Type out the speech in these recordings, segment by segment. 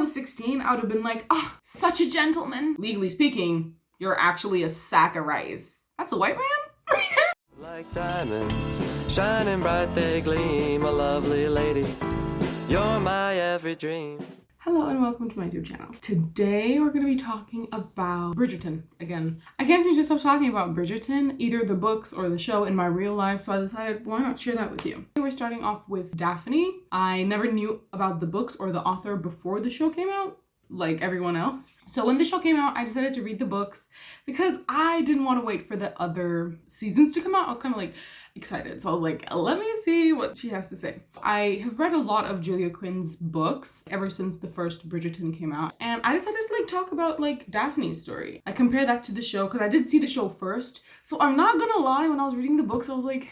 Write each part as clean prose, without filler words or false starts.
was 16, I would have been like, oh, such a gentleman. Legally speaking, you're actually a sack of rice. That's a white man? Like diamonds, shining bright they gleam, a lovely lady, you're my every dream. Hello and welcome to my YouTube channel. Today we're going to be talking about Bridgerton again. I can't seem to stop talking about Bridgerton, either the books or the show in my real life, so I decided why not share that with you. We're starting off with Daphne. I never knew about the books or the author before the show came out, like everyone else. So when the show came out, I decided to read the books because I didn't want to wait for the other seasons to come out. I was kind of like excited. So I was like, let me see what she has to say. I have read a lot of Julia Quinn's books ever since the first Bridgerton came out. And I decided to talk about Daphne's story. I compare that to the show because I did see the show first. So I'm not gonna lie, when I was reading the books, I was like,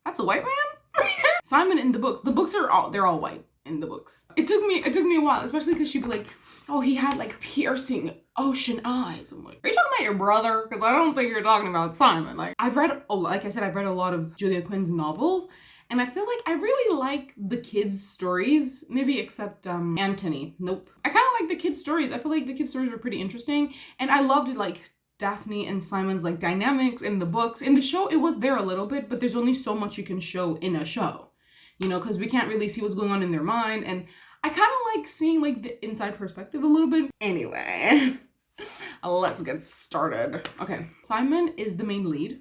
that's a white man? Simon in the books are all white in the books. It took me a while, especially because she'd be like, oh, he had piercing ocean eyes. I'm like, are you talking about your brother? Because I don't think you're talking about Simon. I've read a lot of Julia Quinn's novels, and I feel like I really like the kids' stories, maybe except Anthony. Nope. I kind of like the kids' stories. I feel like the kids' stories were pretty interesting, and I loved Daphne and Simon's dynamics in the books. In the show, it was there a little bit, but there's only so much you can show in a show, because we can't really see what's going on in their mind, and I kind of like seeing the inside perspective a little bit. Anyway, let's get started. Okay, Simon is the main lead.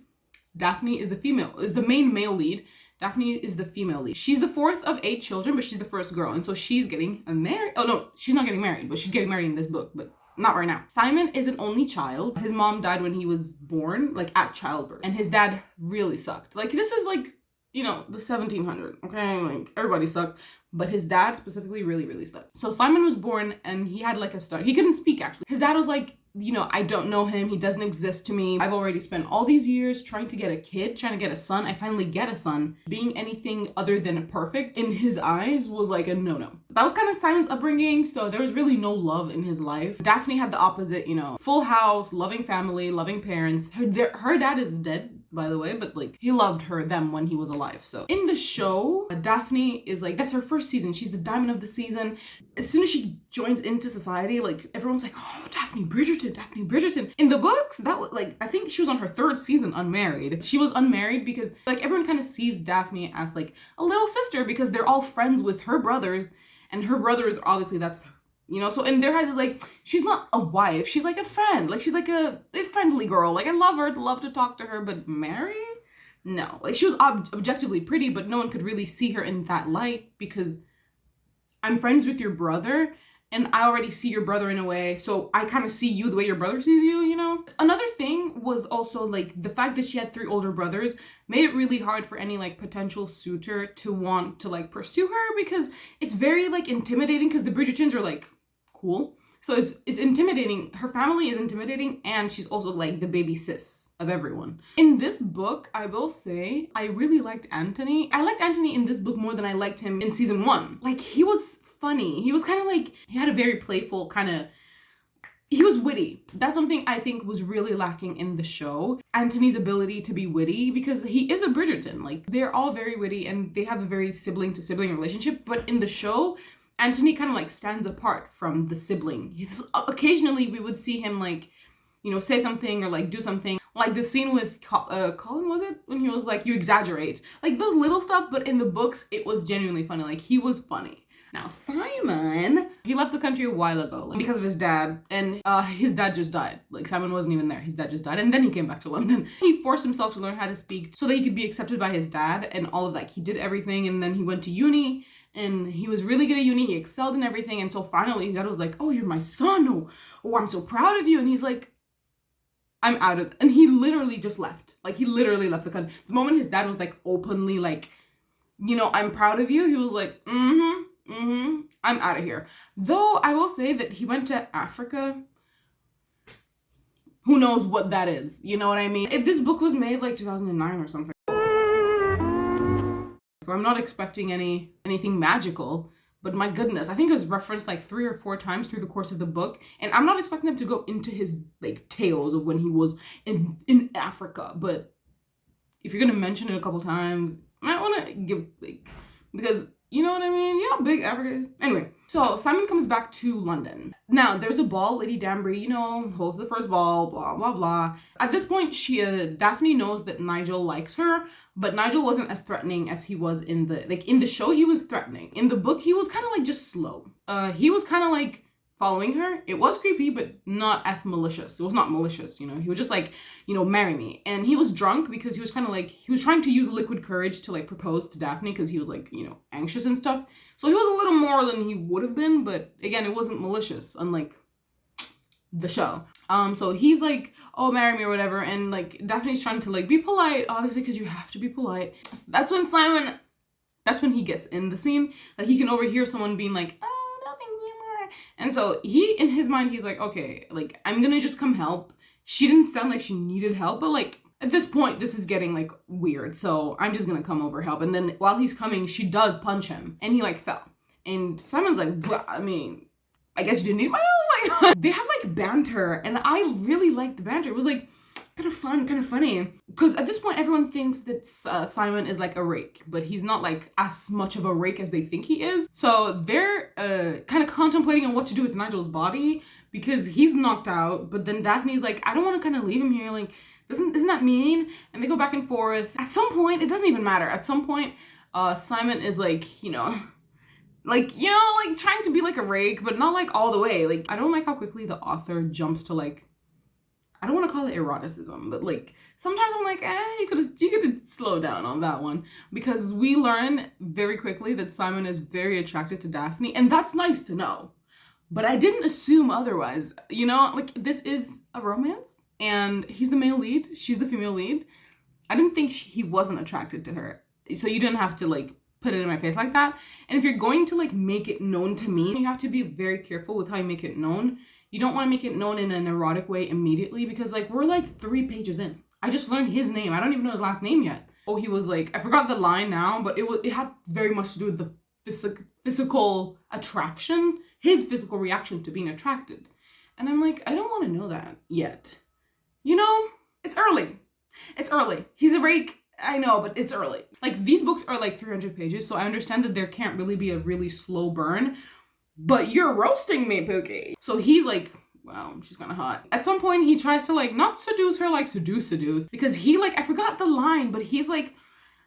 Daphne is the main male lead. Daphne is the female lead. She's the fourth of 8 children, but she's the first girl, and so she's getting married. Oh no, she's not getting married, but she's getting married in this book, but not right now. Simon is an only child. His mom died when he was born, at childbirth, and his dad really sucked. This is the 1700s, okay? Everybody sucked. But his dad specifically really sucked. So Simon was born and he had a stutter. He couldn't speak actually. His dad was like, I don't know him. He doesn't exist to me. I've already spent all these years trying to get a kid, trying to get a son. I finally get a son. Being anything other than perfect in his eyes was a no-no. That was kind of Simon's upbringing. So there was really no love in his life. Daphne had the opposite, full house, loving family, loving parents. Her dad is dead, by the way, but he loved them when he was alive. So in the show, Daphne is that's her first season. She's the diamond of the season. As soon as she joins into society, everyone's like, oh, Daphne Bridgerton. In the books, that was I think she was on her 3rd season unmarried. She was unmarried because everyone kind of sees Daphne as a little sister because they're all friends with her brothers, and her brothers obviously that's so in their heads is she's not a wife, she's a friend, she's a friendly girl, I love her, love to talk to her, but marry? No. She was objectively pretty, but no one could really see her in that light because I'm friends with your brother and I already see your brother in a way, so I kind of see you the way your brother sees you, Another thing was also the fact that she had 3 older brothers made it really hard for any potential suitor to want to pursue her because it's very intimidating because the Bridgertons are cool. So it's intimidating. Her family is intimidating, and she's also the baby sis of everyone. In this book, I will say I really liked Anthony. I liked Anthony in this book more than I liked him in season 1. He was funny. He was kind of he had a very playful he was witty. That's something I think was really lacking in the show. Anthony's ability to be witty, because he is a Bridgerton. They're all very witty and they have a very sibling to sibling relationship. But in the show, Anthony kind of stands apart from the sibling. Occasionally we would see him say something or do something. The scene with Colin, was it? When he was you exaggerate. Those little stuff, but in the books it was genuinely funny. He was funny. Now Simon, he left the country a while ago because of his dad, and his dad just died. Simon wasn't even there. His dad just died, and then he came back to London. He forced himself to learn how to speak so that he could be accepted by his dad and all of that. He did everything, and then he went to uni, and he was really good at uni. He excelled in everything, and so finally his dad was like, oh, you're my son. Oh, I'm so proud of you. And he's like, I'm out of... And he literally just left. He literally left the country. The moment his dad was openly I'm proud of you, he was like, I'm out of here. Though I will say that he went to Africa. Who knows what that is? You know what I mean? If this book was made 2009 or something. So I'm not expecting anything magical, but my goodness, I think it was referenced 3 or 4 times through the course of the book. And I'm not expecting them to go into his tales of when he was in Africa. But if you're gonna mention it a couple times, I might want to give because you know what I mean? You know how big Africa is? Anyway, So Simon comes back to London. Now there's a ball. Lady Danbury, you know, holds the first ball, blah, blah, blah. At this point, Daphne knows that Nigel likes her, but Nigel wasn't as threatening as he was in the show. He was threatening. In the book, he was kind of like just slow. He was kind of like following her. It was creepy, but not as malicious. It was not malicious, you know. He was just like, you know, marry me. And he was drunk because he was kind of like, he was trying to use liquid courage to like propose to Daphne because he was like, you know, anxious and stuff. So he was a little more than he would have been, but again, it wasn't malicious, unlike the show. So he's like, oh, marry me or whatever. And like Daphne's trying to like be polite, obviously, because you have to be polite. That's when he gets in the scene. Like he can overhear someone being like, oh, nothing more. And so in his mind, he's like, okay, like I'm gonna just come help. She didn't sound like she needed help, but like at this point, this is getting like weird. So I'm just gonna come over help. And then while he's coming, she does punch him and he like fell. And Simon's like, I mean, I guess you didn't need my help. Like, they have like banter, and I really liked the banter. It was like kind of fun, kind of funny. Because at this point, everyone thinks that Simon is like a rake, but he's not like as much of a rake as they think he is. So they're kind of contemplating on what to do with Nigel's body because he's knocked out. But then Daphne's like, I don't want to kind of leave him here. Like, isn't that mean? And they go back and forth. At some point, it doesn't even matter. At some point, Simon is like, you know, like trying to be like a rake, but not like all the way. Like, I don't like how quickly the author jumps to like, I don't want to call it eroticism, but like sometimes I'm like, you could slow down on that one, because we learn very quickly that Simon is very attracted to Daphne, and that's nice to know. But I didn't assume otherwise, you know, like this is a romance and he's the male lead, she's the female lead. I didn't think he wasn't attracted to her. So you didn't have to like put it in my face like that. And if you're going to like make it known to me, you have to be very careful with how you make it known. You don't want to make it known in an erotic way immediately, because like we're like 3 pages in. I just learned his name. I don't even know his last name yet. Oh, he was like, I forgot the line now, but it had very much to do with the physical attraction, his physical reaction to being attracted. And I'm like, I don't want to know that yet. You know, it's early. It's early. He's a rake. I know, but it's early. Like these books are like 300 pages, so I understand that there can't really be a really slow burn. But you're roasting me, Pookie. So he's like, wow, she's kind of hot. At some point, he tries to like, not seduce her, like seduce. Because he like, I forgot the line, but he's like,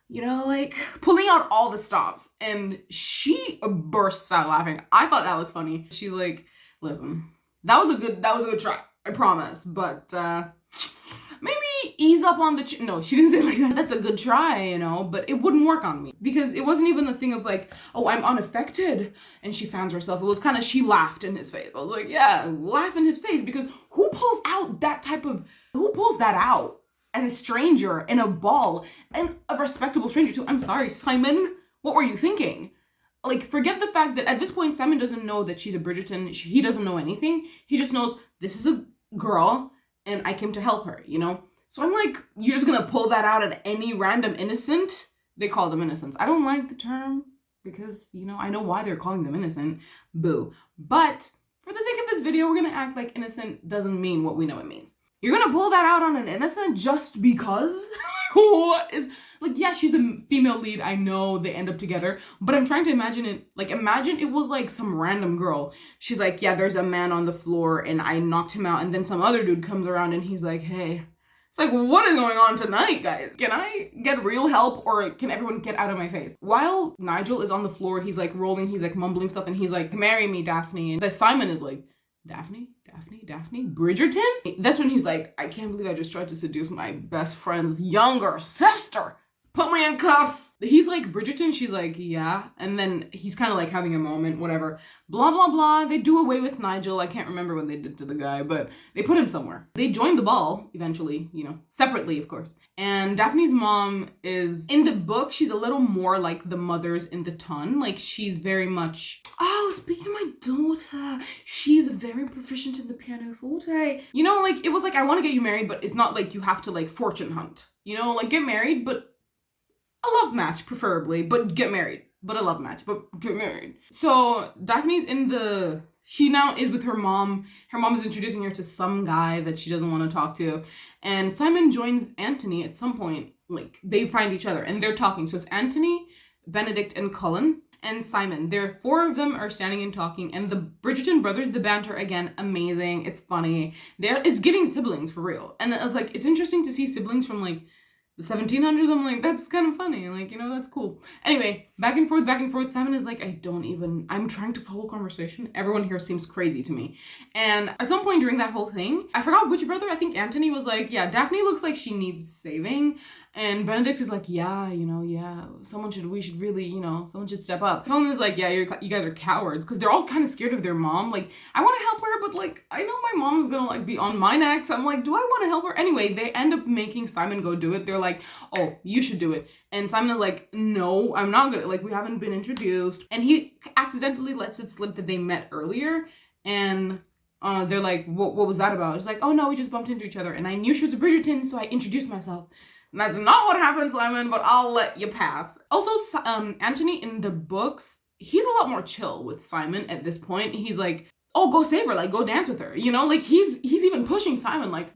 you know, like pulling out all the stops. And she bursts out laughing. I thought that was funny. She's like, listen, that was a good try. I promise. But maybe ease up on the no, she didn't say like that. That's a good try, you know, but it wouldn't work on me, because it wasn't even the thing of like, oh, I'm unaffected and she fans herself. It was kind of, she laughed in his face. I was like, yeah, laugh in his face, because who pulls that out at a stranger in a ball, and a respectable stranger too? I'm sorry, Simon, what were you thinking? Like, forget the fact that at this point Simon doesn't know that she's a Bridgerton. He doesn't know anything. He just knows this is a girl and I came to help her, you know? So I'm like, you're just gonna pull that out at any random innocent? They call them innocents. I don't like the term because, you know, I know why they're calling them innocent. Boo. But for the sake of this video, we're gonna act like innocent doesn't mean what we know it means. You're gonna pull that out on an innocent just because? What is, like, yeah, she's a female lead. I know they end up together, but I'm trying to imagine it, like, imagine it was like some random girl. She's like, yeah, there's a man on the floor and I knocked him out, and then some other dude comes around and he's like, hey. It's like, what is going on tonight, guys? Can I get real help, or can everyone get out of my face? While Nigel is on the floor, he's like rolling, he's like mumbling stuff, and he's like, marry me, Daphne. And Simon is like, Daphne? Bridgerton? That's when he's like, I can't believe I just tried to seduce my best friend's younger sister. Put me in cuffs. He's like, Bridgerton? She's like, yeah. And then he's kind of like having a moment, whatever. Blah, blah, blah. They do away with Nigel. I can't remember what they did to the guy, but they put him somewhere. They joined the ball eventually, you know, separately, of course. And Daphne's mom is, in the book, she's a little more like the mothers in the ton. Like, she's very much, oh, speak to my daughter. She's very proficient in the pianoforte. You know, like, it was like, I want to get you married, but it's not like you have to like fortune hunt. You know, like, get married, but a love match, preferably, but get married. But a love match, but get married. So Daphne's she now is with her mom. Her mom is introducing her to some guy that she doesn't want to talk to. And Simon joins Anthony at some point. Like, they find each other and they're talking. So it's Anthony, Benedict, and Cullen. and Simon. There, four of them are standing and talking, and the Bridgerton brothers, the banter, again, amazing. It's funny. It's giving siblings for real. And I was like, it's interesting to see siblings from like the 1700s. I'm like, that's kind of funny. Like, you know, that's cool. Anyway, back and forth. Simon is like, I'm trying to follow conversation. Everyone here seems crazy to me. And at some point during that whole thing, I forgot which brother, I think Anthony was like, yeah, Daphne looks like she needs saving. And Benedict is like, yeah, someone should step up. Colin is like, yeah, you guys are cowards, because they're all kind of scared of their mom. Like, I want to help her, but like, I know my mom's gonna like be on my neck, so I'm like, do I want to help her? Anyway, they end up making Simon go do it. They're like, oh, you should do it. And Simon is like, no, I'm not gonna, like, we haven't been introduced. And he accidentally lets it slip that they met earlier, and they're like, what was that about? It's like, oh no, we just bumped into each other, and I knew she was a Bridgerton, so I introduced myself. That's not what happened, Simon, but I'll let you pass. Also, Anthony in the books, he's a lot more chill with Simon at this point. He's like, oh, go save her, like, go dance with her, you know? Like, he's even pushing Simon, like,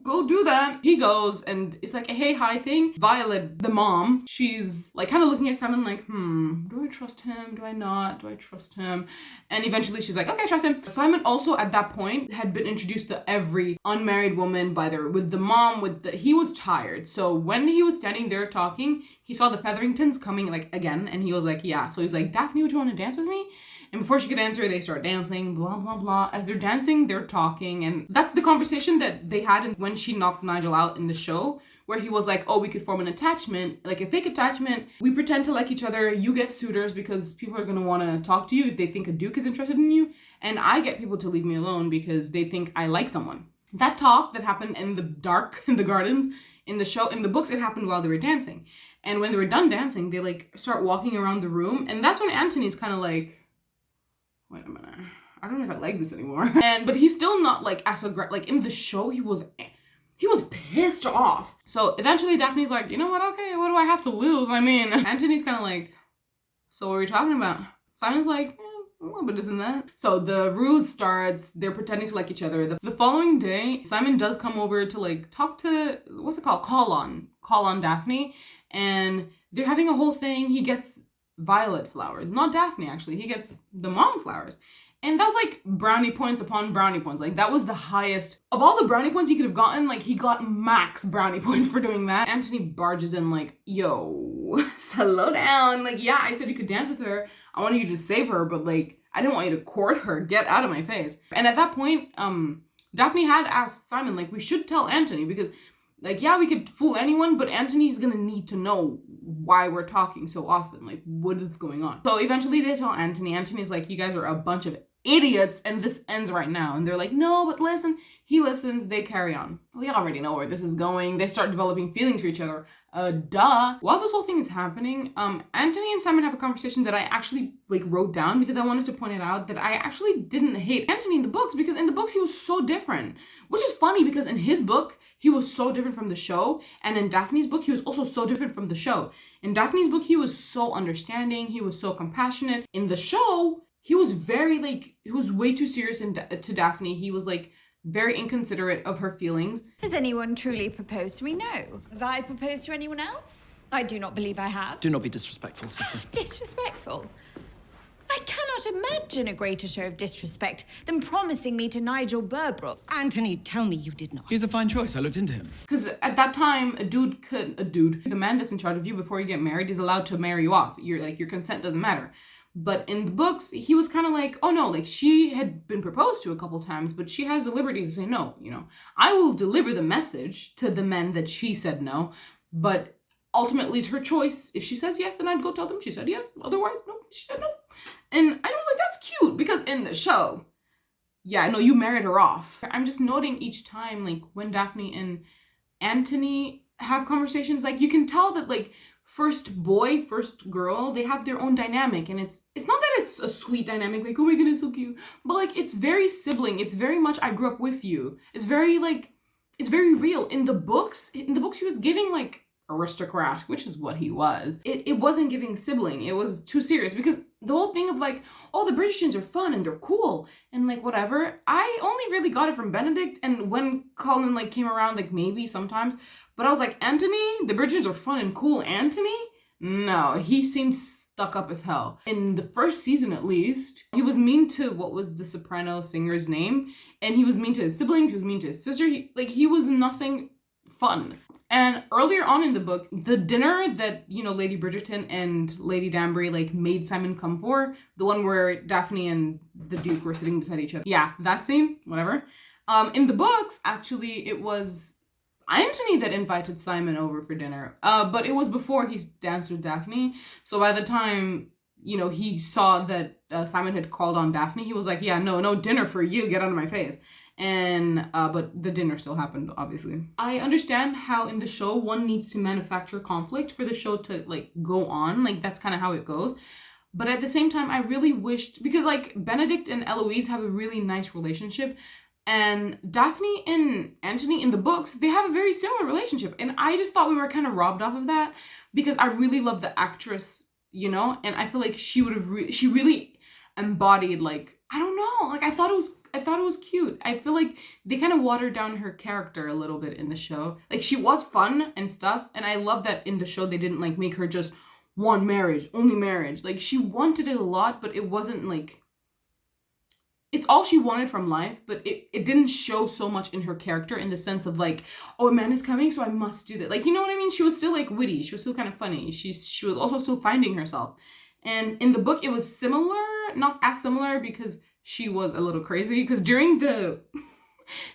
go do that. He goes, and it's like a hey, hi thing. Violet, the mom, she's, like, kind of looking at Simon like, do I trust him? Do I not? Do I trust him? And eventually she's like, okay, I trust him. Simon also, at that point, had been introduced to every unmarried woman with the mom, he was tired. So when he was standing there talking, he saw the Featheringtons coming, like, again, and he was like, yeah. So he's like, Daphne, would you want to dance with me? And before she could answer, they start dancing, blah, blah, blah. As they're dancing, they're talking. And that's the conversation that they had when she knocked Nigel out in the show, where he was like, oh, we could form an attachment, like a fake attachment. We pretend to like each other. You get suitors because people are going to want to talk to you if they think a duke is interested in you. And I get people to leave me alone because they think I like someone. That talk that happened in the dark, in the gardens, in the show, in the books, it happened while they were dancing. And when they were done dancing, they like start walking around the room. And that's when Anthony's kind of like, wait a minute, I don't know if I like this anymore. But he's still not like as aggressive. Like in the show, he was pissed off. So eventually Daphne's like, you know what? Okay, what do I have to lose? I mean, Anthony's kind of like, so what are we talking about? Simon's like, a little bit isn't that? So the ruse starts. They're pretending to like each other. The following day, Simon does come over to like talk to, what's it called? Call on Daphne. And they're having a whole thing. He gets Violet flowers, not Daphne actually. He gets the mom flowers. And that was like brownie points upon brownie points. Like that was the highest of all the brownie points he could have gotten. Like he got max brownie points for doing that. Anthony barges in like, yo, slow down. Like, yeah, I said you could dance with her. I wanted you to save her, but like, I didn't want you to court her. Get out of my face. And at that point, Daphne had asked Simon, like, we should tell Anthony because like, yeah, we could fool anyone, but Anthony's gonna need to know why we're talking so often. Like, what is going on? So eventually they tell Anthony. Anthony's like, you guys are a bunch of idiots, and this ends right now. And they're like, no, but listen. He listens. They carry on. We already know where this is going. They start developing feelings for each other. Duh. While this whole thing is happening, Anthony and Simon have a conversation that I actually like wrote down because I wanted to point it out that I actually didn't hate Anthony in the books, because in the books he was so different, which is funny because in his book he was so different from the show, and in Daphne's book he was also so different from the show. In Daphne's book he was so understanding, he was so compassionate. In the show he was he was way too serious to Daphne. He was like very inconsiderate of her feelings. Has anyone truly proposed to me? No. Have I proposed to anyone else? I do not believe I have. Do not be disrespectful, sister. Disrespectful? I cannot imagine a greater show of disrespect than promising me to Nigel Burbrook. Anthony, tell me you did not. He's a fine choice. I looked into him. Because at that time, the man that's in charge of you before you get married is allowed to marry you off. Your consent doesn't matter. But in the books, he was kind of like, oh no, like she had been proposed to a couple times, but she has the liberty to say no, I will deliver the message to the men that she said no, but ultimately it's her choice. If she says yes, then I'd go tell them she said yes. Otherwise, no, she said no. And I was like, that's cute, because in the show, yeah, no, you married her off. I'm just noting each time, like when Daphne and Anthony have conversations, like you can tell that like first boy, first girl, they have their own dynamic, and it's not that it's a sweet dynamic, like, oh my goodness, so cute, but like it's very sibling. It's very much I grew up with you. It's very real. In the books he was giving like aristocrat, which is what he was. It wasn't giving sibling. It was too serious, because the whole thing of like, oh, the Bridgertons are fun and they're cool and like whatever, I only really got it from Benedict, and when Colin like came around, like maybe sometimes. But I was like, Anthony, the Bridgertons are fun and cool. Anthony? No, he seems stuck up as hell. In the first season, at least, he was mean to what was the soprano singer's name, and he was mean to his siblings, he was mean to his sister. He was nothing fun. And earlier on in the book, the dinner that, you know, Lady Bridgerton and Lady Danbury, like, made Simon come for, the one where Daphne and the Duke were sitting beside each other. Yeah, that scene, whatever. In the books, actually, it was Anthony that invited Simon over for dinner. But it was before he danced with Daphne. So by the time, you know, he saw that Simon had called on Daphne, he was like, yeah, no dinner for you, get out of my face. And but the dinner still happened, obviously. I understand how in the show one needs to manufacture conflict for the show to, like, go on. Like, that's kind of how it goes. But at the same time, I really wished, because, like, Benedict and Eloise have a really nice relationship, and Daphne and Anthony in the books, they have a very similar relationship, and I just thought we were kind of robbed off of that, because I really love the actress, you know, and I feel like she would have she really embodied, like, I don't know, like, I thought it was cute. I feel like they kind of watered down her character a little bit in the show. Like, she was fun and stuff, and I love that in the show they didn't, like, make her just one marriage, only marriage. Like, she wanted it a lot, but it wasn't, like, it's all she wanted from life, but it didn't show so much in her character in the sense of, like, oh, a man is coming, so I must do that. Like, you know what I mean? She was still, like, witty. She was still kind of funny. She was also still finding herself. And in the book, it was similar, not as similar, because she was a little crazy. Because during the...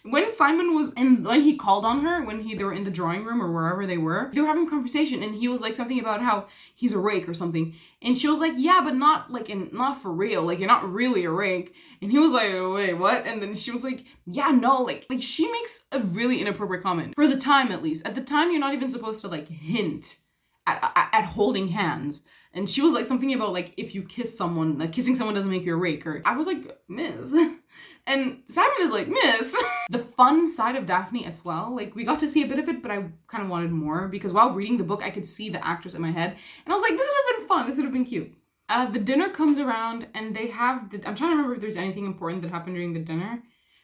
when Simon was when he called on her, they were in the drawing room or wherever they were having a conversation, and he was like something about how he's a rake or something, and she was like, yeah, but not for real, like, you're not really a rake. And he was like, wait, what? And then she was like, yeah, no, like she makes a really inappropriate comment for the time. At least at the time, you're not even supposed to, like, hint at holding hands. And she was like something about, like, if you kiss someone, like, kissing someone doesn't make you a rake. Or I was like, miss. And Simon is like, miss. The fun side of Daphne as well. Like, we got to see a bit of it, but I kind of wanted more, because while reading the book, I could see the actress in my head. And I was like, this would have been fun. This would have been cute. The dinner comes around, and they have I'm trying to remember if there's anything important that happened during the dinner.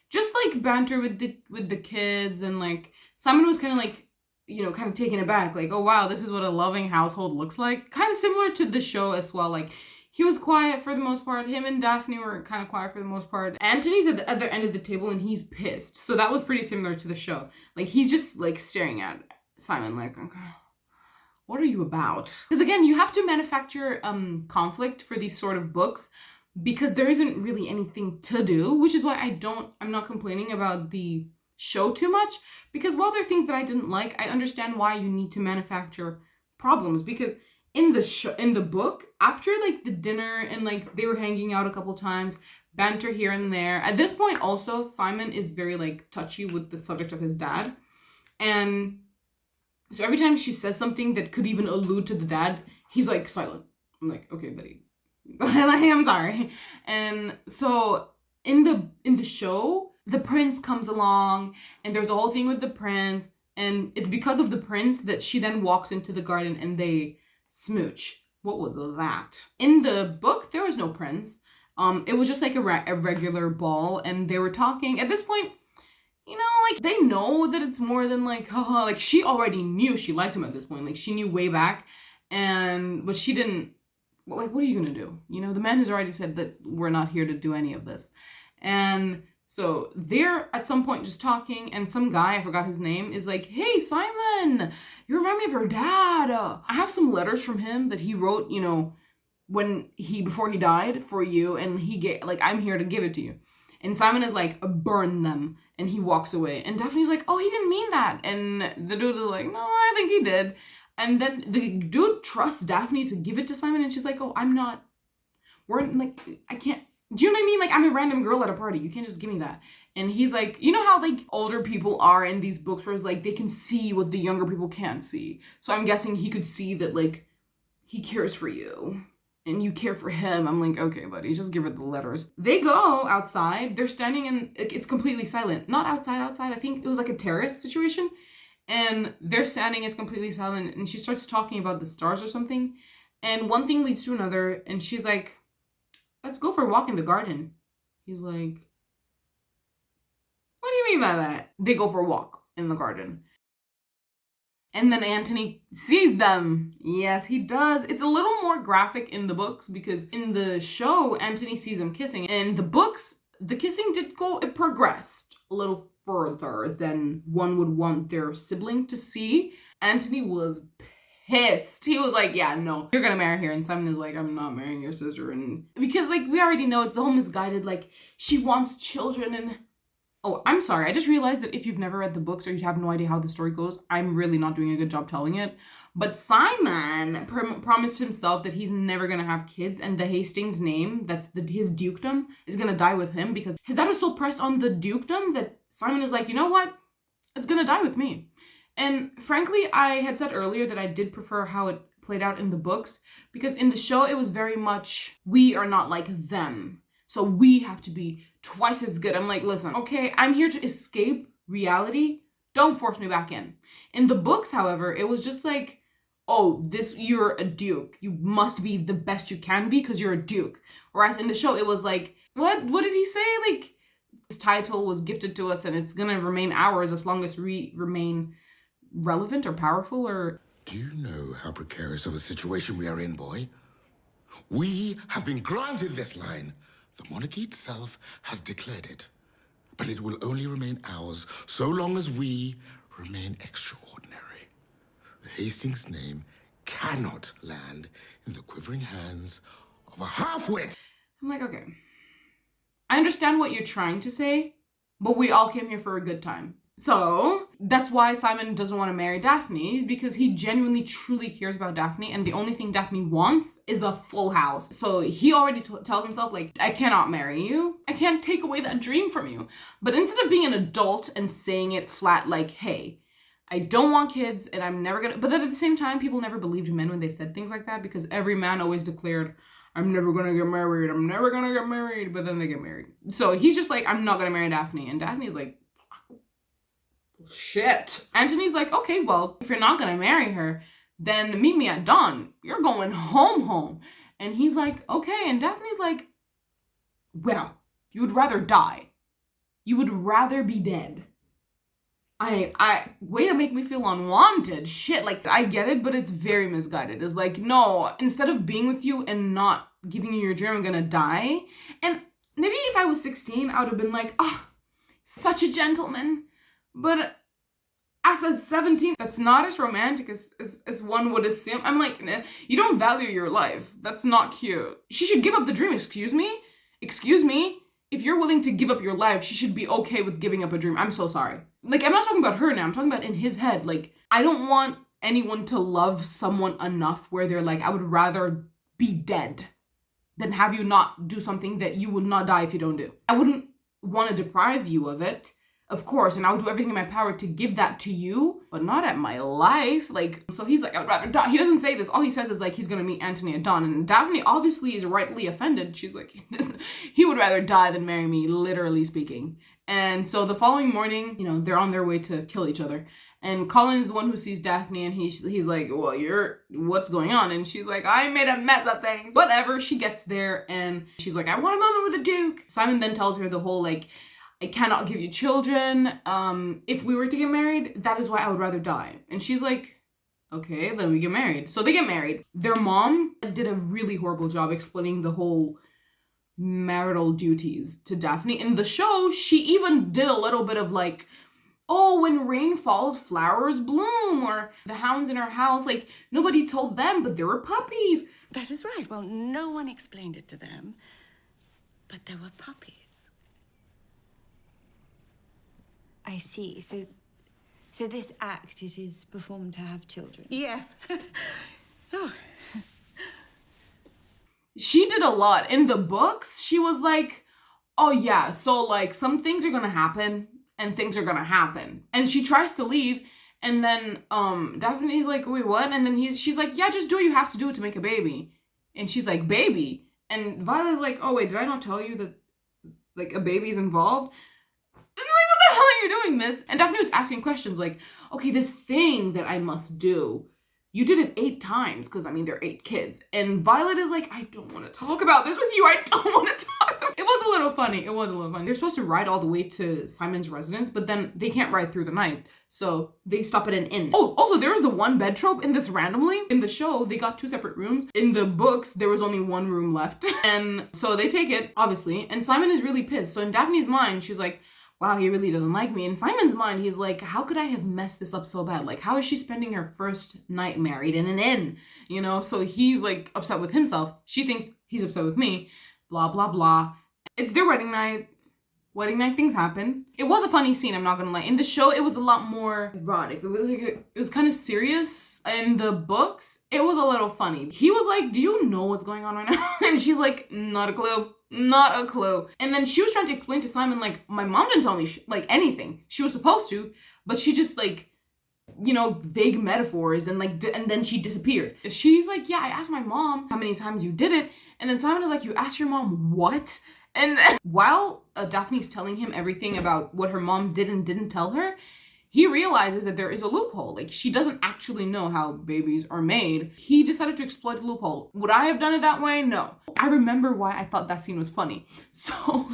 Just, like, banter with the kids, and, like, Simon was kind of, like, you know, kind of taken aback, like, oh wow, this is what a loving household looks like. Kind of similar to the show as well. Like, he was quiet for the most part. Him and Daphne were kind of quiet for the most part. Anthony's at the other end of the table, and he's pissed. So that was pretty similar to the show. Like, he's just, like, staring at Simon like, okay, what are you about? Because again, you have to manufacture conflict for these sort of books, because there isn't really anything to do, which is why I'm not complaining about the show too much, because while there are things that I didn't like, I understand why you need to manufacture problems. Because in the book, after, like, the dinner and, like, they were hanging out a couple times, banter here and there. At this point also, Simon is very, like, touchy with the subject of his dad, and so every time she says something that could even allude to the dad, he's, like, silent. I'm like, okay, buddy. I'm sorry. And so in the show, the prince comes along, and there's a whole thing with the prince, and it's because of the prince that she then walks into the garden and they smooch. What was that? In the book, there was no prince. It was just, like, a regular ball, and they were talking. At this point, you know, like, they know that it's more than, like, haha. Like, she already knew she liked him at this point. Like, she knew way back, but she didn't. Well, like, what are you gonna do? You know, the man has already said that we're not here to do any of this, and so they're at some point just talking, and some guy, I forgot his name, is like, hey, Simon, you remind me of your dad. I have some letters from him that he wrote, you know, before he died for you, and I'm here to give it to you. And Simon is like, burn them, and he walks away. And Daphne's like, oh, he didn't mean that. And the dude is like, no, I think he did. And then the dude trusts Daphne to give it to Simon, and she's like, oh, I can't. Do you know what I mean? Like, I'm a random girl at a party. You can't just give me that. And he's like, you know how, like, older people are in these books where it's like they can see what the younger people can't see. So I'm guessing he could see that, like, he cares for you and you care for him. I'm like, okay, buddy, just give her the letters. They go outside. They're standing, and it's completely silent. Not outside. I think it was like a terrace situation. And they're standing, it's completely silent. And she starts talking about the stars or something. And one thing leads to another. And she's like, let's go for a walk in the garden. He's like, what do you mean by that? They go for a walk in the garden. And then Antony sees them. Yes, he does. It's a little more graphic in the books because in the show, Antony sees them kissing. In the books, the kissing it progressed a little further than one would want their sibling to see. Antony was pissed. He was like, yeah, no, you're gonna marry her. And Simon is like, I'm not marrying your sister. And because like, we already know it's the whole misguided, like she wants children and oh, I'm sorry. I just realized that if you've never read the books or you have no idea how the story goes, I'm really not doing a good job telling it. But Simon promised himself that he's never going to have kids, and the Hastings name, that's his dukedom, is going to die with him because his dad was so pressed on the dukedom that Simon is like, you know what? It's going to die with me. And frankly, I had said earlier that I did prefer how it played out in the books because in the show, it was very much, we are not like them. So we have to be twice as good. I'm like, listen, okay, I'm here to escape reality. Don't force me back in. In the books, however, it was just like, oh, you're a duke. You must be the best you can be because you're a duke. Whereas in the show, it was like, what did he say? Like, this title was gifted to us and it's going to remain ours as long as we remain relevant or powerful or... Do you know how precarious of a situation we are in, boy? We have been granted this line. The monarchy itself has declared it, but it will only remain ours so long as we remain extraordinary. The Hastings name cannot land in the quivering hands of a half-wit. I'm like, okay, I understand what you're trying to say, but we all came here for a good time. So that's why Simon doesn't want to marry Daphne, is because he genuinely, truly cares about Daphne. And the only thing Daphne wants is a full house. So he already tells himself, like, I cannot marry you. I can't take away that dream from you. But instead of being an adult and saying it flat, like, hey, I don't want kids and I'm never gonna. But then at the same time, people never believed men when they said things like that because every man always declared, I'm never gonna get married. I'm never gonna get married. But then they get married. So he's just like, I'm not gonna marry Daphne. And Daphne's like, shit. Antony's like, okay, well, if you're not gonna marry her, then meet me at dawn. You're going home. And he's like, okay. And Daphne's like, well, you would rather die. You would rather be dead. Way to make me feel unwanted. Shit, like, I get it, but it's very misguided. It's like, no, instead of being with you and not giving you your dream, I'm gonna die. And maybe if I was 16, I would have been like, oh, such a gentleman. But as a 17, that's not as romantic as one would assume. I'm like, you don't value your life. That's not cute. She should give up the dream. Excuse me? If you're willing to give up your life, she should be okay with giving up a dream. I'm so sorry. Like, I'm not talking about her now. I'm talking about in his head. Like, I don't want anyone to love someone enough where they're like, I would rather be dead than have you not do something that you would not die if you don't do. I wouldn't want to deprive you of it. Of course, and I'll do everything in my power to give that to you, but not at my life. Like, so he's like, I would rather die. He doesn't say this. All he says is like, he's gonna meet Antony at dawn. And Daphne obviously is rightly offended. She's like, he would rather die than marry me, literally speaking. And so the following morning, they're on their way to kill each other. And Colin is the one who sees Daphne and he's like, well, what's going on? And she's like, I made a mess of things. Whatever, she gets there and she's like, I want a moment with the Duke. Simon then tells her the whole like, I cannot give you children. If we were to get married, that is why I would rather die. And she's like, okay, then we get married. So they get married. Their mom did a really horrible job explaining the whole marital duties to Daphne. In the show, she even did a little bit of like, oh, when rain falls, flowers bloom, or the hounds in our house, like nobody told them, but there were puppies. That is right. Well, no one explained it to them, but there were puppies. I see. So this act, it is performed to have children? Yes. Oh. She did a lot. In the books, she was like, oh yeah, so like some things are gonna happen and things are gonna happen. And she tries to leave and then Daphne's like, wait, what? And then she's like, yeah, just do what you have to do to make a baby. And she's like, baby? And Violet's like, oh wait, did I not tell you that like a baby's involved? And like, what the hell are you doing, miss? And Daphne was asking questions like, okay, this thing that I must do, you did it 8 times, because I mean, there are 8 kids. And Violet is like, I don't want to talk about this with you. I don't want to talk about It was a little funny. They're supposed to ride all the way to Simon's residence, but then they can't ride through the night. So they stop at an inn. Oh, also there was the one bed trope in this randomly. In the show, they got 2 separate rooms. In the books, there was only 1 room left. And so they take it, obviously. And Simon is really pissed. So in Daphne's mind, she's like, wow, he really doesn't like me. In Simon's mind, he's like, how could I have messed this up so bad? Like, how is she spending her first night married in an inn? You know, so he's like upset with himself. She thinks he's upset with me. Blah, blah, blah. It's their wedding night. Wedding night things happen. It was a funny scene, I'm not gonna lie. In the show, it was a lot more erotic. It was kind of serious. In the books, it was a little funny. He was like, do you know what's going on right now? And she's like, not a clue. Not a clue. And then she was trying to explain to Simon, like, my mom didn't tell me, like, anything. She was supposed to, but she just, like, you know, vague metaphors and, like, and then she disappeared. She's like, yeah, I asked my mom how many times you did it. And then Simon is like, you asked your mom what? And while Daphne's telling him everything about what her mom did and didn't tell her, he realizes that there is a loophole. Like, she doesn't actually know how babies are made. He decided to exploit the loophole. Would I have done it that way? No. I remember why I thought that scene was funny. So,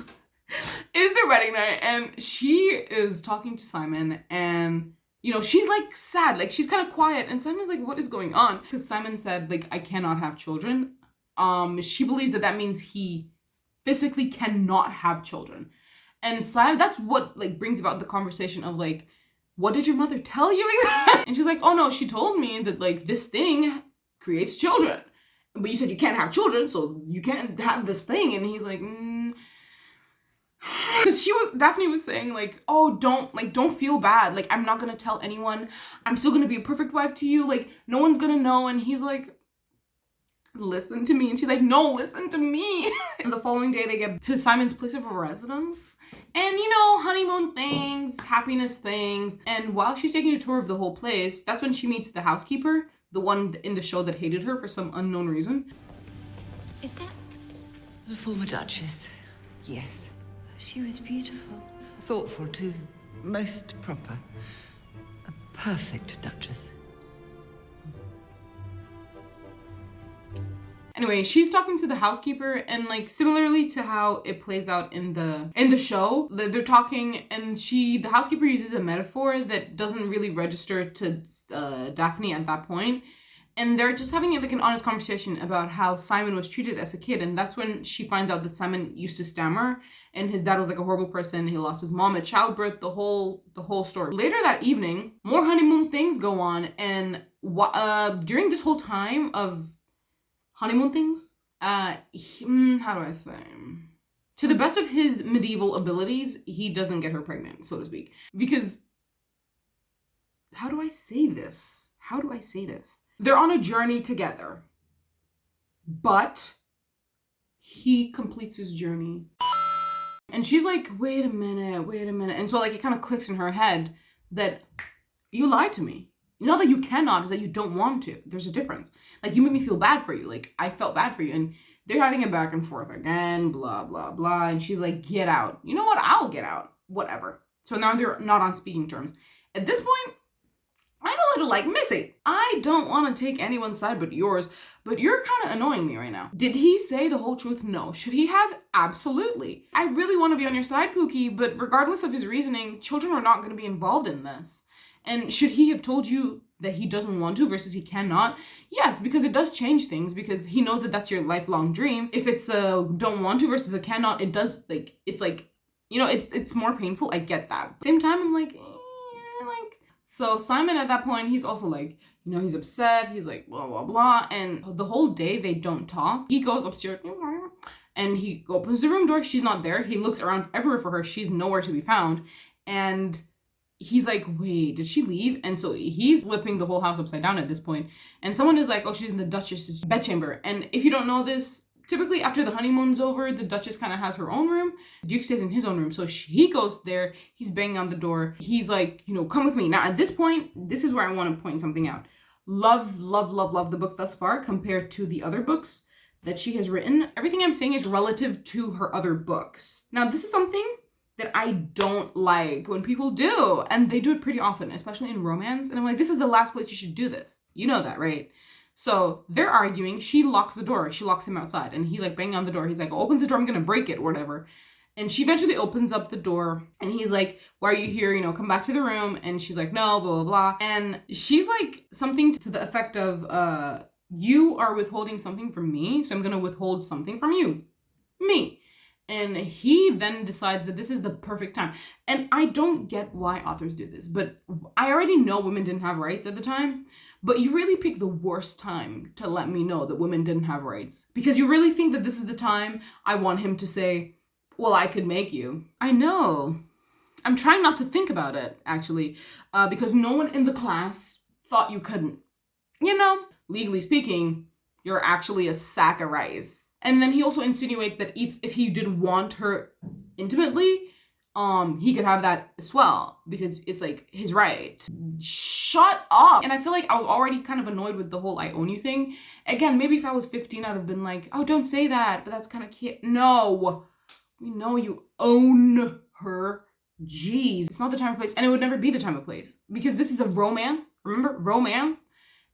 it's their wedding night, and she is talking to Simon, and, you know, she's, like, sad. Like, she's kind of quiet, and Simon's like, what is going on? Because Simon said, like, I cannot have children. She believes that means he physically cannot have children. And Simon, that's what, like, brings about the conversation of, like, what did your mother tell you exactly? And she's like, oh no, she told me that, like, this thing creates children. But you said you can't have children, so you can't have this thing. And he's like, Because Daphne was saying, like, oh, don't feel bad. Like, I'm not gonna tell anyone. I'm still gonna be a perfect wife to you. Like, no one's gonna know. And he's like, listen to me. And she's like, no, listen to me. And the following day, they get to Simon's place of residence. And, you know, honeymoon things, happiness things. And while she's taking a tour of the whole place, that's when she meets the housekeeper, the one in the show that hated her for some unknown reason. Is that... The former Duchess, yes. She was beautiful. Thoughtful, too. Most proper. A perfect Duchess. Anyway, she's talking to the housekeeper, and, like, similarly to how it plays out in the show, they're talking, and the housekeeper uses a metaphor that doesn't really register to Daphne at that point. And they're just having, like, an honest conversation about how Simon was treated as a kid. And that's when she finds out that Simon used to stammer, and his dad was, like, a horrible person. He lost his mom at childbirth, the whole story. Later that evening, more honeymoon things go on. And during this whole time of honeymoon things, how do I say? To the best of his medieval abilities, he doesn't get her pregnant, so to speak. Because, how do I say this? They're on a journey together, but he completes his journey. And she's like, wait a minute. And so, like, it kind of clicks in her head that you lied to me. Not that you cannot, is that you don't want to. There's a difference. Like, you made me feel bad for you. Like, I felt bad for you. And they're having a back and forth again, blah, blah, blah. And she's like, get out. You know what? I'll get out. Whatever. So now they're not on speaking terms. At this point, I'm a little like, Missy, I don't want to take anyone's side but yours, but you're kind of annoying me right now. Did he say the whole truth? No. Should he have? Absolutely. I really want to be on your side, Pookie, but regardless of his reasoning, children are not going to be involved in this. And should he have told you that he doesn't want to versus he cannot? Yes, because it does change things, because he knows that that's your lifelong dream. If it's a don't want to versus a cannot, it does, like, it's like, you know, it's more painful. I get that. Same time, I'm like, so Simon at that point, he's also like, you know, he's upset. He's like, blah, blah, blah. And the whole day they don't talk. He goes upstairs and he opens the room door. She's not there. He looks around everywhere for her. She's nowhere to be found. And he's like, wait, did she leave? And so he's flipping the whole house upside down at this point. And someone is like, oh, she's in the Duchess's bedchamber. And if you don't know this, typically after the honeymoon's over, the Duchess kind of has her own room. Duke stays in his own room. So he goes there. He's banging on the door. He's like, you know, come with me. Now, at this point, this is where I want to point something out. Love the book thus far compared to the other books that she has written. Everything I'm saying is relative to her other books. Now, this is something that I don't like when people do. And they do it pretty often, especially in romance. And I'm like, this is the last place you should do this. You know that, right? So they're arguing. She locks the door. She locks him outside. And he's like banging on the door. He's like, open the door. I'm going to break it or whatever. And she eventually opens up the door. And he's like, why are you here? You know, come back to the room. And she's like, no, blah, blah, blah. And she's like something to the effect of, you are withholding something from me. So I'm going to withhold something from you. Me. And he then decides that this is the perfect time. And I don't get why authors do this, but I already know women didn't have rights at the time, but you really pick the worst time to let me know that women didn't have rights. Because you really think that this is the time I want him to say, well, I could make you. I know. I'm trying not to think about it, actually, because no one in the class thought you couldn't. You know, legally speaking, you're actually a sack of rice. And then he also insinuates that if he did want her intimately, he could have that as well, because it's like his right. Shut up. And I feel like I was already kind of annoyed with the whole I own you thing. Again, maybe if I was 15, I'd have been like, oh, don't say that, but that's kind of cute. No, we know you own her. Jeez, it's not the time or place, and it would never be the time or place, because this is a romance. Remember, romance?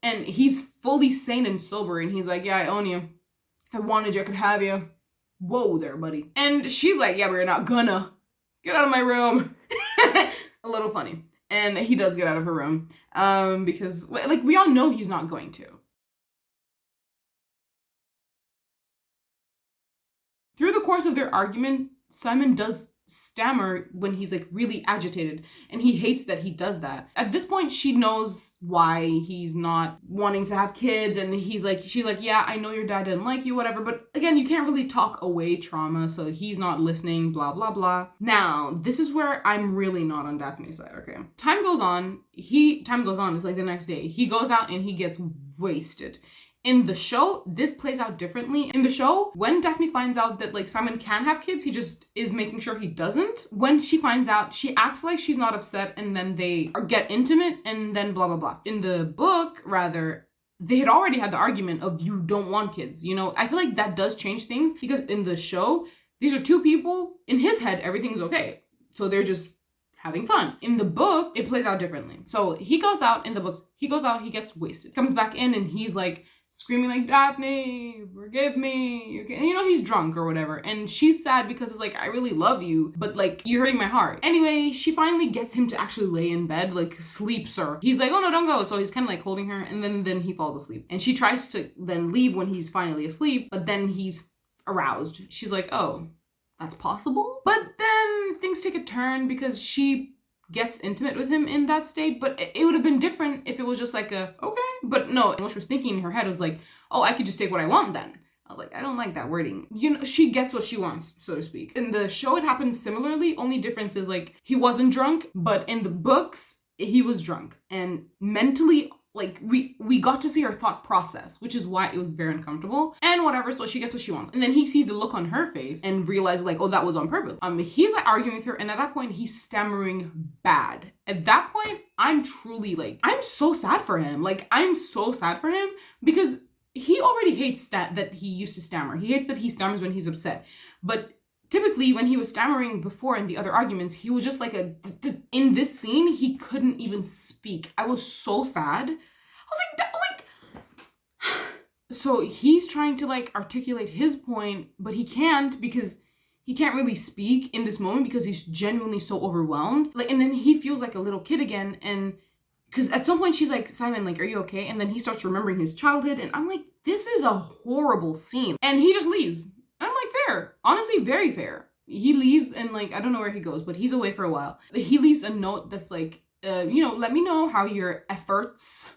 And he's fully sane and sober, and he's like, yeah, I own you. If I wanted you, I could have you. Whoa there, buddy. And she's like, yeah, but you're not gonna. Get out of my room. A little funny. And he does get out of her room. Because, like, we all know he's not going to. Through the course of their argument, Simon does stammer when he's like really agitated, and he hates that he does that. At this point, she knows why he's not wanting to have kids, and she's like, yeah, I know your dad didn't like you, whatever, but again, you can't really talk away trauma, so he's not listening, blah, blah, blah. Now, this is where I'm really not on Daphne's side, okay? Time goes on, it's like the next day. He goes out and he gets wasted. In the show, this plays out differently. In the show, when Daphne finds out that like Simon can have kids, he just is making sure he doesn't. When she finds out, she acts like she's not upset, and then they get intimate, and then blah, blah, blah. In the book, rather, they had already had the argument of you don't want kids. You know, I feel like that does change things, because in the show, these are two people. In his head, everything's okay. So they're just having fun. In the book, it plays out differently. So he goes out, in the books, he gets wasted. Comes back in, and he's like, screaming like, Daphne, forgive me. You know, he's drunk or whatever. And she's sad because it's like, I really love you, but like, you're hurting my heart. Anyway, she finally gets him to actually lay in bed, like sleeps her. He's like, oh no, don't go. So he's kind of like holding her, and then he falls asleep. And she tries to then leave when he's finally asleep, but then he's aroused. She's like, oh, that's possible? But then things take a turn because she gets intimate with him in that state, but it would have been different if it was just like a, okay. But no, what she was thinking in her head was like, oh, I could just take what I want then. I was like, I don't like that wording. You know, she gets what she wants, so to speak. In the show, it happened similarly. Only difference is like, he wasn't drunk, but in the books, he was drunk. And mentally, like, we got to see her thought process, which is why it was very uncomfortable. And whatever, so she gets what she wants. And then he sees the look on her face and realizes like, oh, that was on purpose. He's like arguing with her, and at that point, he's stammering bad. At that point, I'm truly like, I'm so sad for him. Like, I'm so sad for him, because he already hates that he used to stammer. He hates that he stammers when he's upset. But typically, when he was stammering before in the other arguments, he was just like in this scene, he couldn't even speak. I was so sad. I was like, so he's trying to like articulate his point, but he can't, because he can't really speak in this moment because he's genuinely so overwhelmed. Like, and then he feels like a little kid again, and because at some point she's like, Simon, like, are you okay? And then he starts remembering his childhood, and I'm like, this is a horrible scene. And he just leaves. And I'm like, fair. Honestly, very fair. He leaves, and like, I don't know where he goes, but he's away for a while. He leaves a note that's like, you know, let me know how your efforts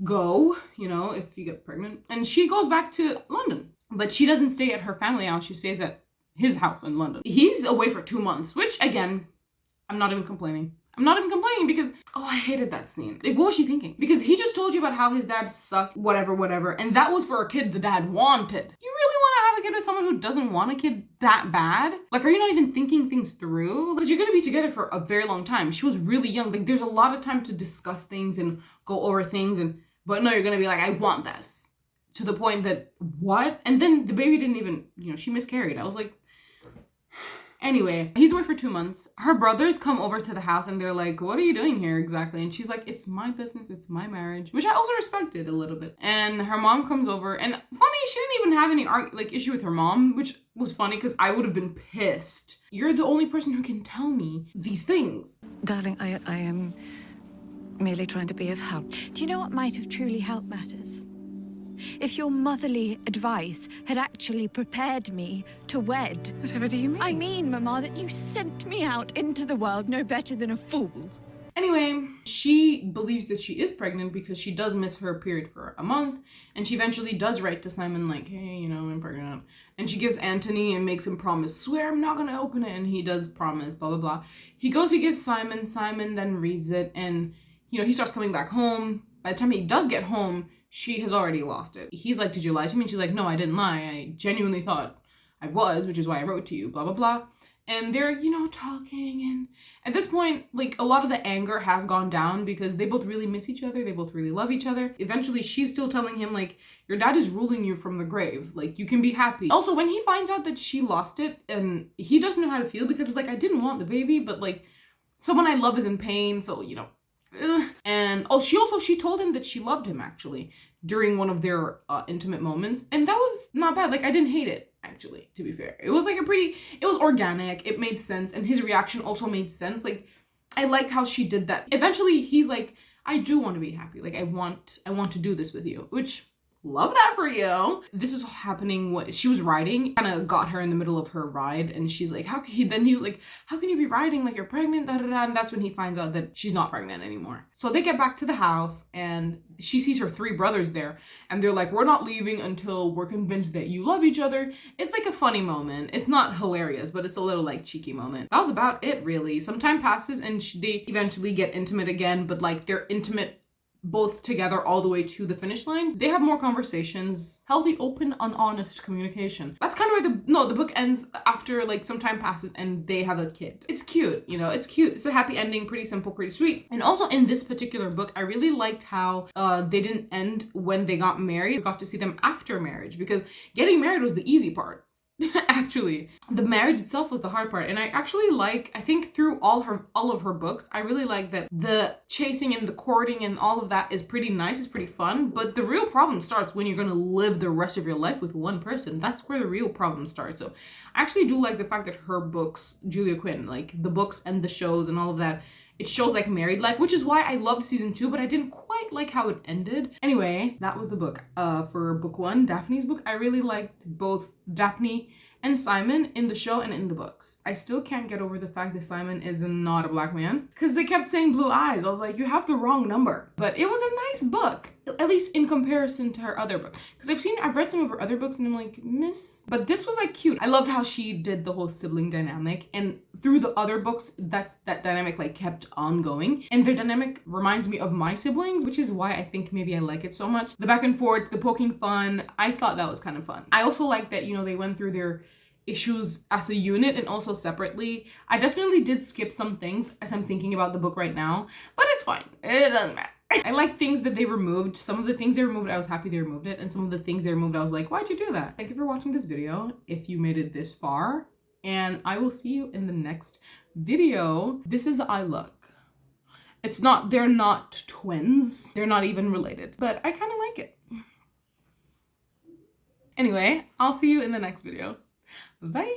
go, you know, if you get pregnant. And she goes back to London, but she doesn't stay at her family house. She stays at his house in London. He's away for 2 months, which again, I'm not even complaining. I'm not even complaining because, oh, I hated that scene. Like, what was she thinking? Because he just told you about how his dad sucked, whatever, and that was for a kid the dad wanted. You really want to have a kid with someone who doesn't want a kid that bad? Like, are you not even thinking things through? Because you're going to be together for a very long time. She was really young. Like, there's a lot of time to discuss things and go over things, but no, you're going to be like, I want this. To the point that, what? And then the baby didn't even, you know, she miscarried. I was like, Anyway, he's away for 2 months. Her brothers come over to the house and they're like, what are you doing here exactly? And she's like, it's my business, it's my marriage, which I also respected a little bit. And her mom comes over, and funny, she didn't even have any issue with her mom, which was funny because I would have been pissed. You're the only person who can tell me these things. Darling, I am merely trying to be of help. Do you know what might have truly helped matters? If your motherly advice had actually prepared me to wed. Whatever do you mean? I mean, Mama, that you sent me out into the world no better than a fool. Anyway, she believes that she is pregnant because she does miss her period for a month, and she eventually does write to Simon like, hey, you know, I'm pregnant. And she gives Anthony and makes him promise, swear I'm not gonna open it, and he does promise, blah, blah, blah. He goes to give Simon then reads it, and, you know, he starts coming back home. By the time he does get home, she has already lost it. He's like, did you lie to me? And she's like, no, I didn't lie. I genuinely thought I was, which is why I wrote to you, blah, blah, blah. And they're, you know, talking. And at this point, like, a lot of the anger has gone down because they both really miss each other. They both really love each other. Eventually, she's still telling him, like, your dad is ruling you from the grave. Like, you can be happy. Also, when he finds out that she lost it, and he doesn't know how to feel because it's like, I didn't want the baby, but, like, someone I love is in pain, so, you know. And she told him that she loved him actually during one of their intimate moments, and that was not bad. Like, I didn't hate it actually, to be fair. It was like it was organic, it made sense, and his reaction also made sense. Like, I liked how she did that. Eventually he's like, I do want to be happy, like I want to do this with you, which love that for you. This is happening when she was riding, kind of got her in the middle of her ride, and she's like, then he was like, how can you be riding like you're pregnant, da, da, da. And that's when he finds out that she's not pregnant anymore. So they get back to the house, and she sees her 3 brothers there, and they're like, we're not leaving until we're convinced that you love each other. It's like a funny moment. It's not hilarious, but it's a little like cheeky moment. That was about it, really. Some time passes and they eventually get intimate again, but like they're intimate both together all the way to the finish line. They have more conversations, healthy, open, and honest communication. That's kind of where the book ends after like some time passes and they have a kid. It's cute, you know, it's cute. It's a happy ending, pretty simple, pretty sweet. And also in this particular book, I really liked how they didn't end when they got married. We got to see them after marriage, because getting married was the easy part. Actually, the marriage itself was the hard part. And I actually I think through all of her books, I really like that the chasing and the courting and all of that is pretty nice, it's pretty fun, but the real problem starts when you're gonna live the rest of your life with one person. That's where the real problem starts. So I actually do like the fact that her books, Julia Quinn, like the books and the shows and all of that, it shows like married life, which is why I loved season 2, but I didn't quite like how it ended. Anyway, that was the book. For book 1, Daphne's book, I really liked both Daphne and Simon in the show and in the books. I still can't get over the fact that Simon is not a black man, because they kept saying blue eyes. I was like, you have the wrong number. But it was a nice book, at least in comparison to her other book. Because I've read some of her other books and I'm like, miss. But this was like cute. I loved how she did the whole sibling dynamic, and through the other books, that dynamic like kept on going. And their dynamic reminds me of my siblings, which is why I think maybe I like it so much. The back and forth, the poking fun, I thought that was kind of fun. I also like that, you know, they went through their issues as a unit and also separately. I definitely did skip some things as I'm thinking about the book right now, but it's fine. It doesn't matter. I like things that they removed. Some of the things they removed, I was happy they removed it. And some of the things they removed, I was like, why'd you do that? Thank you for watching this video, if you made it this far. And I will see you in the next video. This is I Look. They're not twins. They're not even related, but I kind of like it. Anyway, I'll see you in the next video. Bye.